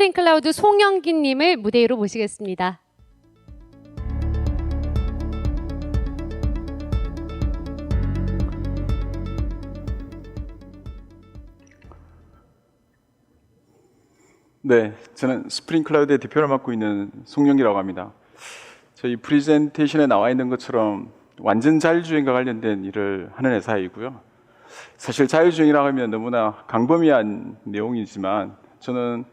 스프링 클라우드 송영기님을 무대 위로 모시겠습니다. 네, 저는 스프링 클라우드의 대표를 맡고 있는 송영기라고 합니다. 저희 프레젠테이션에 나와 있는 것처럼 완전 자율주행과 관련된 일을 하는 회사이고요. 사실 자율주행이라고 하면 너무나 광범위한 내용이지만 저는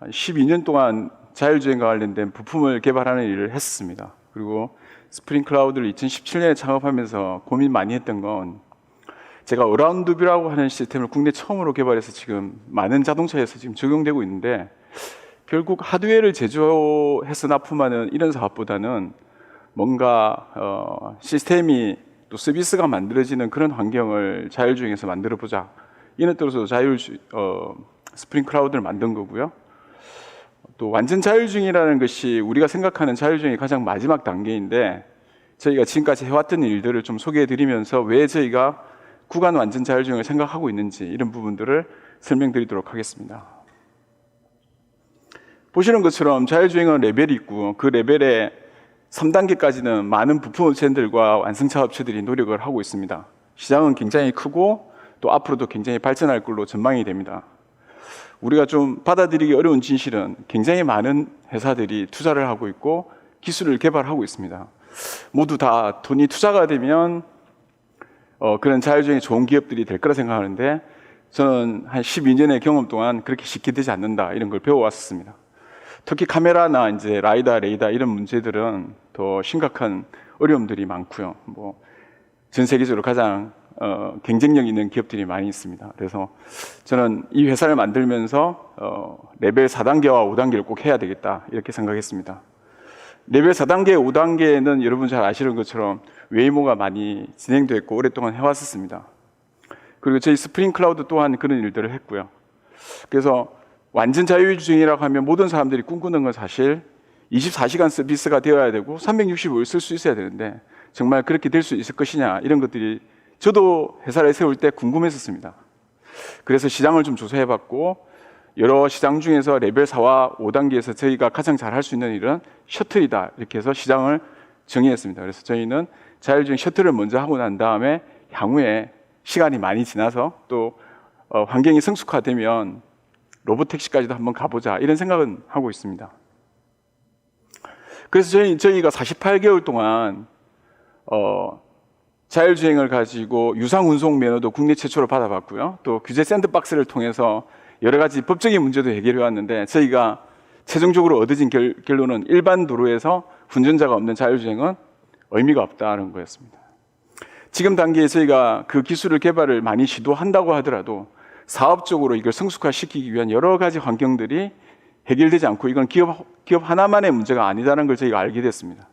한 12년 동안 자율주행과 관련된 부품을 개발하는 일을 했습니다. 그리고 스프링 클라우드를 2017년에 창업하면서 고민 많이 했던 건 제가 어라운드 뷰라고 하는 시스템을 국내 처음으로 개발해서 지금 많은 자동차에서 지금 적용되고 있는데 결국 하드웨어를 제조해서 납품하는 이런 사업보다는 뭔가 시스템이 또 서비스가 만들어지는 그런 환경을 자율주행에서 만들어보자 이런 뜻으로 스프링 클라우드를 만든 거고요. 또 완전 자율주행이라는 것이 우리가 생각하는 자율주행의 가장 마지막 단계인데 저희가 지금까지 해왔던 일들을 좀 소개해드리면서 왜 저희가 구간 완전 자율주행을 생각하고 있는지 이런 부분들을 설명드리도록 하겠습니다. 보시는 것처럼 자율주행은 레벨이 있고 그 레벨의 3단계까지는 많은 부품 업체들과 완성차 업체들이 노력을 하고 있습니다. 시장은 굉장히 크고 또 앞으로도 굉장히 발전할 걸로 전망이 됩니다. 우리가 좀 받아들이기 어려운 진실은 굉장히 많은 회사들이 투자를 하고 있고 기술을 개발하고 있습니다. 모두 다 돈이 투자가 되면 그런 자율주행이 좋은 기업들이 될 거라 생각하는데 저는 한 12년의 경험 동안 그렇게 쉽게 되지 않는다 이런 걸 배워왔습니다. 특히 카메라나 이제 라이다, 레이더 이런 문제들은 더 심각한 어려움들이 많고요. 전 세계적으로 가장 경쟁력 있는 기업들이 많이 있습니다. 그래서 저는 이 회사를 만들면서 레벨 4단계와 5단계를 꼭 해야 되겠다 이렇게 생각했습니다. 레벨 4단계, 5단계는 여러분 잘 아시는 것처럼 웨이모가 많이 진행됐고 오랫동안 해왔었습니다. 그리고 저희 스프링 클라우드 또한 그런 일들을 했고요. 그래서 완전 자율주행이라고 하면 모든 사람들이 꿈꾸는 건 사실 24시간 서비스가 되어야 되고 365일 쓸 수 있어야 되는데 정말 그렇게 될 수 있을 것이냐 이런 것들이 저도 회사를 세울 때 궁금했었습니다. 그래서 시장을 좀 조사해봤고 여러 시장 중에서 레벨 4와 5단계에서 저희가 가장 잘 할 수 있는 일은 셔틀이다 이렇게 해서 시장을 정의했습니다. 그래서 저희는 자율주행 셔틀을 먼저 하고 난 다음에 향후에 시간이 많이 지나서 또 환경이 성숙화되면 로봇택시까지도 한번 가보자 이런 생각은 하고 있습니다. 그래서 저희가 48개월 동안 자율주행을 가지고 유상운송 면허도 국내 최초로 받아봤고요. 또 규제 샌드박스를 통해서 여러 가지 법적인 문제도 해결해 왔는데 저희가 최종적으로 얻어진 결론은 일반 도로에서 운전자가 없는 자율주행은 의미가 없다는 거였습니다. 지금 단계에 저희가 그 기술을 개발을 많이 시도한다고 하더라도 사업적으로 이걸 성숙화시키기 위한 여러 가지 환경들이 해결되지 않고 이건 기업 하나만의 문제가 아니다는 걸 저희가 알게 됐습니다.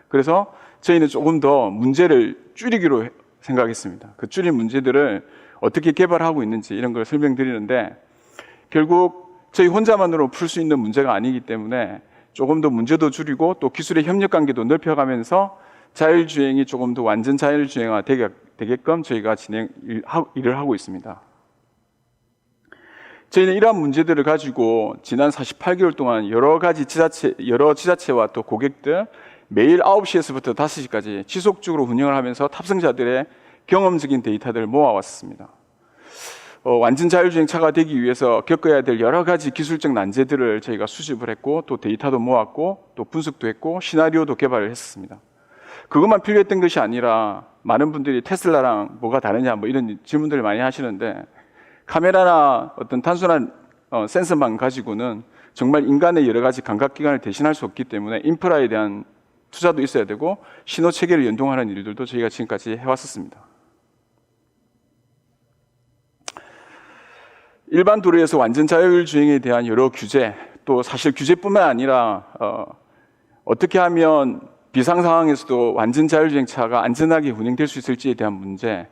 그래서 저희는 조금 더 문제를 줄이기로 생각했습니다. 그 줄인 문제들을 어떻게 개발하고 있는지 이런 걸 설명드리는데 결국 저희 혼자만으로 풀 수 있는 문제가 아니기 때문에 조금 더 문제도 줄이고 또 기술의 협력 관계도 넓혀가면서 자율주행이 조금 더 완전 자율주행화 되게끔 저희가 일을 하고 있습니다. 저희는 이러한 문제들을 가지고 지난 48개월 동안 여러 지자체와 또 고객들 매일 9시에서부터 5시까지 지속적으로 운영을 하면서 탑승자들의 경험적인 데이터들을 모아왔습니다. 완전 자율주행차가 되기 위해서 겪어야 될 여러 가지 기술적 난제들을 저희가 수집을 했고 또 데이터도 모았고 또 분석도 했고 시나리오도 개발을 했습니다. 그것만 필요했던 것이 아니라 많은 분들이 테슬라랑 뭐가 다르냐 이런 질문들을 많이 하시는데 카메라나 어떤 단순한 센서만 가지고는 정말 인간의 여러 가지 감각기관을 대신할 수 없기 때문에 인프라에 대한 투자도 있어야 되고 신호 체계를 연동하는 일들도 저희가 지금까지 해왔었습니다. 일반 도로에서 완전 자율주행에 대한 여러 규제, 또 사실 규제뿐만 아니라 어떻게 하면 비상 상황에서도 완전 자율주행차가 안전하게 운행될 수 있을지에 대한 문제,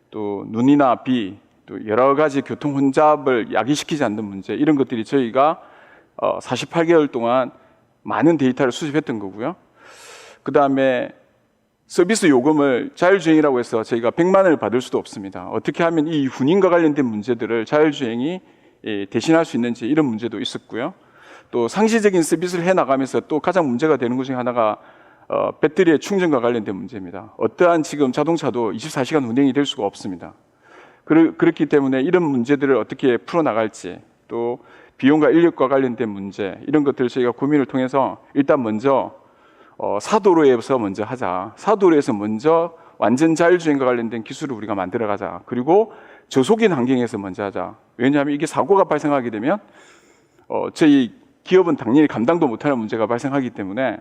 또 눈이나 비, 또 여러 가지 교통 혼잡을 야기시키지 않는 문제 이런 것들이 저희가 48개월 동안 많은 데이터를 수집했던 거고요. 그 다음에 서비스 요금을 자율주행이라고 해서 저희가 100만 원을 받을 수도 없습니다. 어떻게 하면 이 운임과 관련된 문제들을 자율주행이 대신할 수 있는지 이런 문제도 있었고요. 또 상시적인 서비스를 해나가면서 또 가장 문제가 되는 것 중에 하나가 배터리의 충전과 관련된 문제입니다. 어떠한 지금 자동차도 24시간 운행이 될 수가 없습니다. 그렇기 때문에 이런 문제들을 어떻게 풀어나갈지, 또 비용과 인력과 관련된 문제, 이런 것들을 저희가 고민을 통해서 일단 먼저 사도로에서 먼저 하자. 사도로에서 먼저 완전 자율주행과 관련된 기술을 우리가 만들어가자. 그리고 저속인 환경에서 먼저 하자. 왜냐하면 이게 사고가 발생하게 되면 저희 기업은 당연히 감당도 못하는 문제가 발생하기 때문에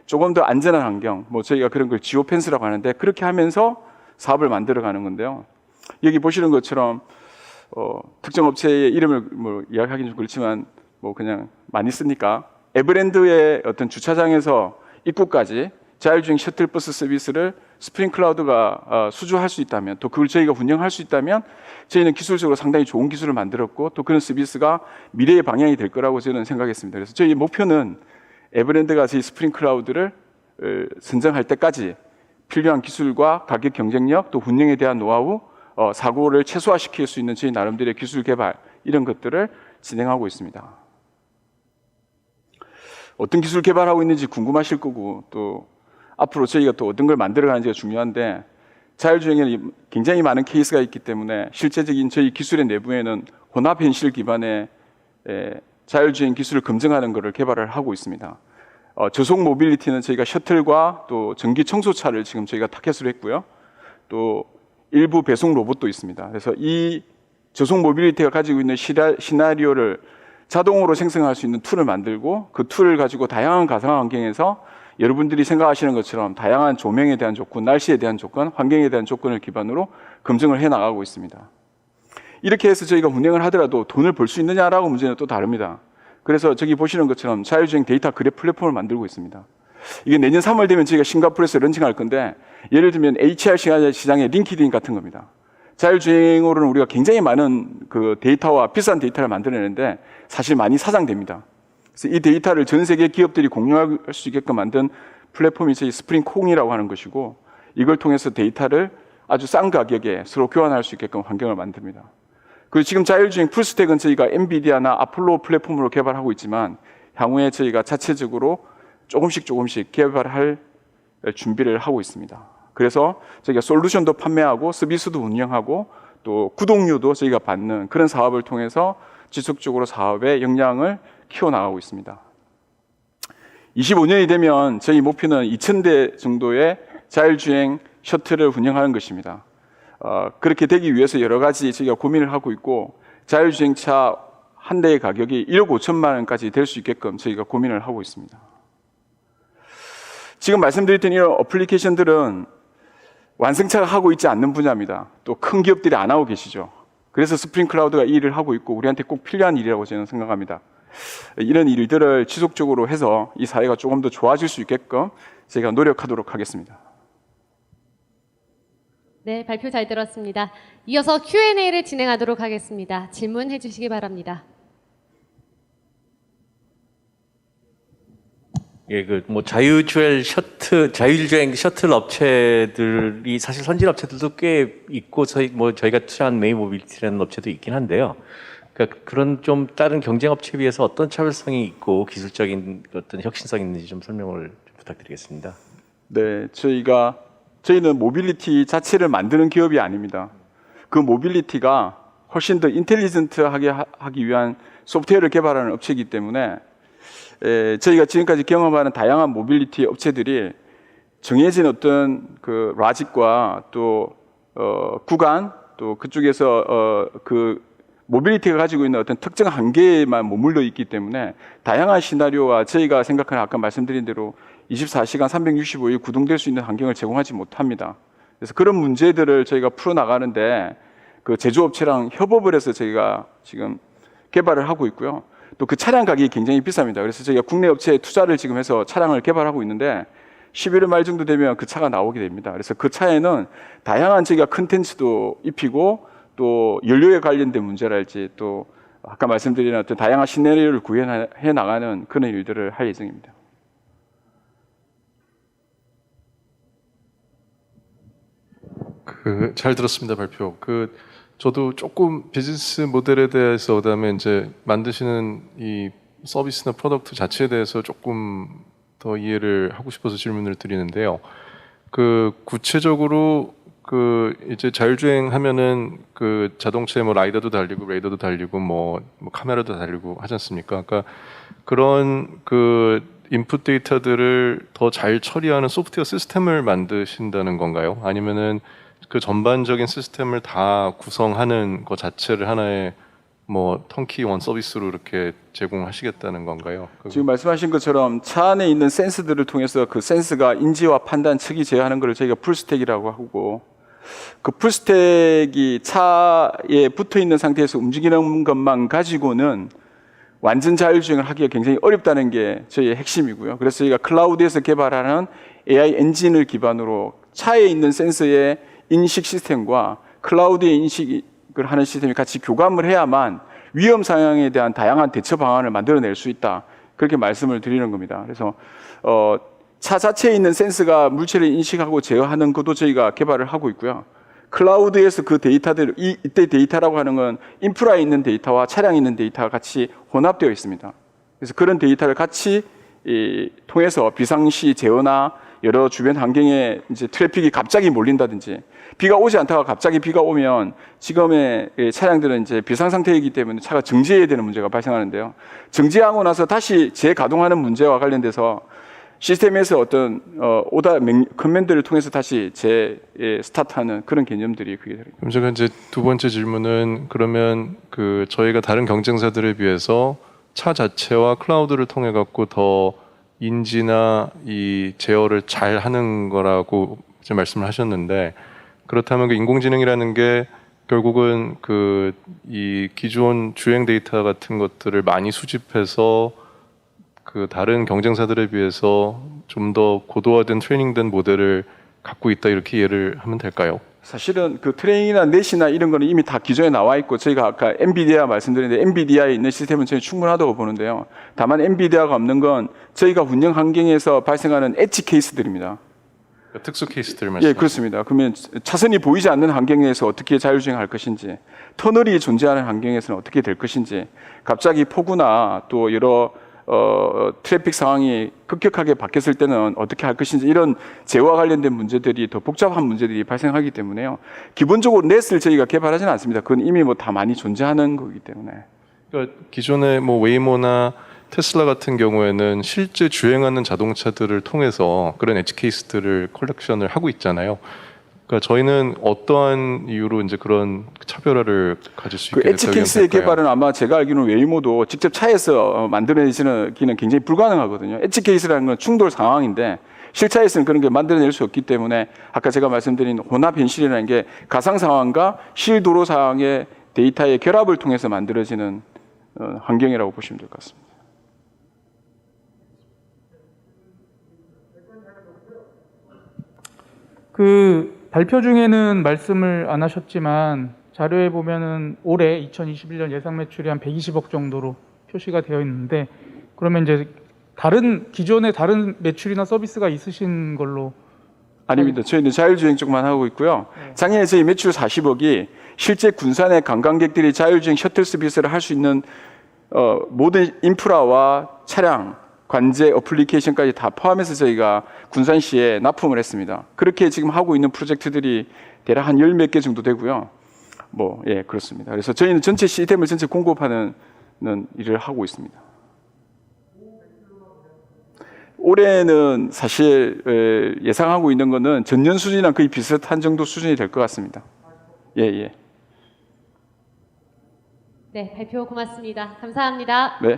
조금 더 안전한 환경, 저희가 그런 걸 지오펜스라고 하는데, 그렇게 하면서 사업을 만들어가는 건데요. 여기 보시는 것처럼 특정 업체의 이름을 이야기하기는 좀 그렇지만 그냥 많이 쓰니까 에버랜드의 어떤 주차장에서 입구까지 자율주행 셔틀버스 서비스를 스프링 클라우드가 수주할 수 있다면, 또 그걸 저희가 운영할 수 있다면 저희는 기술적으로 상당히 좋은 기술을 만들었고, 또 그런 서비스가 미래의 방향이 될 거라고 저는 생각했습니다. 그래서 저희 목표는 에버랜드가 저희 스프링 클라우드를 선정할 때까지 필요한 기술과 가격 경쟁력, 또 운영에 대한 노하우, 사고를 최소화시킬 수 있는 저희 나름대로의 기술 개발, 이런 것들을 진행하고 있습니다. 어떤 기술 개발하고 있는지 궁금하실 거고, 또 앞으로 저희가 또 어떤 걸 만들어가는지가 중요한데, 자율주행에는 굉장히 많은 케이스가 있기 때문에 실제적인 저희 기술의 내부에는 혼합 현실 기반의 자율주행 기술을 검증하는 것을 개발을 하고 있습니다. 저속 모빌리티는 저희가 셔틀과 또 전기 청소차를 지금 저희가 타켓으로 했고요. 또 일부 배송 로봇도 있습니다. 그래서 이 저속 모빌리티가 가지고 있는 시나리오를 자동으로 생성할 수 있는 툴을 만들고, 그 툴을 가지고 다양한 가상 환경에서 여러분들이 생각하시는 것처럼 다양한 조명에 대한 조건, 날씨에 대한 조건, 환경에 대한 조건을 기반으로 검증을 해 나가고 있습니다. 이렇게 해서 저희가 운행을 하더라도 돈을 벌 수 있느냐라고 문제는 또 다릅니다. 그래서 저기 보시는 것처럼 자율주행 데이터 그래프 플랫폼을 만들고 있습니다. 이게 내년 3월 되면 저희가 싱가포르에서 런칭할 건데, 예를 들면 HR 시장의 링키드인 같은 겁니다. 자율주행으로는 우리가 굉장히 많은 그 데이터와 비싼 데이터를 만들어내는데 사실 많이 사장됩니다. 그래서 이 데이터를 전 세계 기업들이 공유할 수 있게끔 만든 플랫폼이 저희 스프링 콩이라고 하는 것이고, 이걸 통해서 데이터를 아주 싼 가격에 서로 교환할 수 있게끔 환경을 만듭니다. 그리고 지금 자율주행 풀스택은 저희가 엔비디아나 아폴로 플랫폼으로 개발하고 있지만, 향후에 저희가 자체적으로 조금씩 개발할 준비를 하고 있습니다. 그래서 저희가 솔루션도 판매하고 서비스도 운영하고 또 구독료도 저희가 받는 그런 사업을 통해서 지속적으로 사업의 역량을 키워나가고 있습니다. 25년이 되면 저희 목표는 2,000대 정도의 자율주행 셔틀을 운영하는 것입니다. 그렇게 되기 위해서 여러 가지 저희가 고민을 하고 있고, 자율주행차 한 대의 가격이 1억 5천만 원까지 될 수 있게끔 저희가 고민을 하고 있습니다. 지금 말씀드렸던 이런 어플리케이션들은 완성차가 하고 있지 않는 분야입니다. 또 큰 기업들이 안 하고 계시죠. 그래서 스프링 클라우드가 이 일을 하고 있고 우리한테 꼭 필요한 일이라고 저는 생각합니다. 이런 일들을 지속적으로 해서 이 사회가 조금 더 좋아질 수 있게끔 제가 노력하도록 하겠습니다. 네, 발표 잘 들었습니다. 이어서 Q&A를 진행하도록 하겠습니다. 질문해 주시기 바랍니다. 예, 자율주행 셔틀 업체들이 사실 선진 업체들도 꽤 있고, 저희가 투자한 메이 모빌리티라는 업체도 있긴 한데요. 그러니까 그런 좀 다른 경쟁 업체에 비해서 어떤 차별성이 있고 기술적인 어떤 혁신성이 있는지 좀 설명을 좀 부탁드리겠습니다. 네, 저희는 모빌리티 자체를 만드는 기업이 아닙니다. 그 모빌리티가 훨씬 더 인텔리전트하게 하기 위한 소프트웨어를 개발하는 업체이기 때문에 저희가 지금까지 경험하는 다양한 모빌리티 업체들이 정해진 어떤 그 라직과 또 구간, 또 그쪽에서 그 모빌리티가 가지고 있는 어떤 특정 한계에만 머물러 있기 때문에 다양한 시나리오와 저희가 생각하는 아까 말씀드린 대로 24시간 365일 구동될 수 있는 환경을 제공하지 못합니다. 그래서 그런 문제들을 저희가 풀어나가는데 그 제조업체랑 협업을 해서 저희가 지금 개발을 하고 있고요. 또 그 차량 가격이 굉장히 비쌉니다. 그래서 저희가 국내 업체에 투자를 지금 해서 차량을 개발하고 있는데 11월 말 정도 되면 그 차가 나오게 됩니다. 그래서 그 차에는 다양한 저희가 컨텐츠도 입히고 또 연료에 관련된 문제랄지 또 아까 말씀드린 어떤 다양한 시나리오를 구현해 나가는 그런 일들을 할 예정입니다. 잘 들었습니다, 발표. 저도 조금 비즈니스 모델에 대해서 그다음에 이제 만드시는 이 서비스나 프로덕트 자체에 대해서 조금 더 이해를 하고 싶어서 질문을 드리는데요. 그 구체적으로 그 이제 자율주행 하면은 그 자동차에 뭐 라이더도 달리고 레이더도 달리고 뭐 카메라도 달리고 하지 않습니까? 그러니까 그런 그 인풋 데이터들을 더 잘 처리하는 소프트웨어 시스템을 만드신다는 건가요? 아니면은 그 전반적인 시스템을 다 구성하는 것 자체를 하나의 뭐 턴키 원 서비스로 이렇게 제공하시겠다는 건가요? 지금 말씀하신 것처럼 차 안에 있는 센스들을 통해서 그 센스가 인지와 판단, 측이 제어하는 것을 저희가 풀스택이라고 하고, 그 풀스택이 차에 붙어 있는 상태에서 움직이는 것만 가지고는 완전 자율주행을 하기가 굉장히 어렵다는 게 저희의 핵심이고요. 그래서 저희가 클라우드에서 개발하는 AI 엔진을 기반으로 차에 있는 센서의 인식 시스템과 클라우드의 인식을 하는 시스템이 같이 교감을 해야만 위험 상황에 대한 다양한 대처 방안을 만들어낼 수 있다. 그렇게 말씀을 드리는 겁니다. 그래서 차 자체에 있는 센서가 물체를 인식하고 제어하는 것도 저희가 개발을 하고 있고요. 클라우드에서 그 데이터들, 이때 데이터라고 하는 건 인프라에 있는 데이터와 차량에 있는 데이터가 같이 혼합되어 있습니다. 그래서 그런 데이터를 같이 통해서 비상시 제어나 여러 주변 환경에 이제 트래픽이 갑자기 몰린다든지, 비가 오지 않다가 갑자기 비가 오면 지금의 차량들은 이제 비상 상태이기 때문에 차가 정지해야 되는 문제가 발생하는데요. 정지하고 나서 다시 재가동하는 문제와 관련돼서 시스템에서 어떤 오다 커맨드를 통해서 다시 스타트하는 그런 개념들이 그게 됩니다. 그럼 제가 이제 두 번째 질문은 그러면 그 저희가 다른 경쟁사들에 비해서 차 자체와 클라우드를 통해 갖고 더 인지나 이 제어를 잘 하는 거라고 이제 말씀을 하셨는데, 그렇다면 그 인공지능이라는 게 결국은 그 이 기존 주행 데이터 같은 것들을 많이 수집해서 그 다른 경쟁사들에 비해서 좀 더 고도화된 트레이닝된 모델을 갖고 있다, 이렇게 이해를 하면 될까요? 사실은 그 트레이닝이나 넷이나 이런 거는 이미 다 기존에 나와 있고, 저희가 아까 엔비디아 말씀드렸는데 엔비디아에 있는 시스템은 저희 충분하다고 보는데요. 다만 엔비디아가 없는 건 저희가 운영 환경에서 발생하는 엣지 케이스들입니다. 특수 케이스들 말씀. 예, 그렇습니다. 그러면 차선이 보이지 않는 환경에서 어떻게 자율주행할 것인지, 터널이 존재하는 환경에서는 어떻게 될 것인지, 갑자기 폭우나 또 여러 트래픽 상황이 급격하게 바뀌었을 때는 어떻게 할 것인지, 이런 제어와 관련된 문제들이 더 복잡한 문제들이 발생하기 때문에요. 기본적으로 넷을 저희가 개발하지는 않습니다. 그건 이미 뭐 다 많이 존재하는 거기 때문에. 그러니까 기존의 뭐 웨이모나 테슬라 같은 경우에는 실제 주행하는 자동차들을 통해서 그런 엣지 케이스들을 컬렉션을 하고 있잖아요. 그러니까 저희는 어떠한 이유로 이제 그런 차별화를 가질 수 있게 그 엣지 케이스의 개발은 아마 제가 알기로는 웨이모도 직접 차에서 만들어내지는 굉장히 불가능하거든요. 엣지 케이스라는 건 충돌 상황인데 실차에서는 그런 게 만들어낼 수 없기 때문에 아까 제가 말씀드린 혼합 현실이라는 게 가상 상황과 실도로 상황의 데이터의 결합을 통해서 만들어지는 환경이라고 보시면 될 것 같습니다. 그 발표 중에는 말씀을 안 하셨지만 자료에 보면은 올해 2021년 예상 매출이 한 120억 정도로 표시가 되어 있는데, 그러면 이제 기존에 다른 매출이나 서비스가 있으신 걸로? 아닙니다. 저희는 자율주행 쪽만 하고 있고요. 작년에 저희 매출 40억이 실제 군산의 관광객들이 자율주행 셔틀 서비스를 할 수 있는 모든 인프라와 차량, 관제, 어플리케이션까지 다 포함해서 저희가 군산시에 납품을 했습니다. 그렇게 지금 하고 있는 프로젝트들이 대략 한 10몇 개 정도 되고요. 예, 그렇습니다. 그래서 저희는 전체 시스템을 전체 공급하는 일을 하고 있습니다. 올해는 사실 예상하고 있는 거는 전년 수준이랑 거의 비슷한 정도 수준이 될 것 같습니다. 예. 네, 발표 고맙습니다. 감사합니다. 네.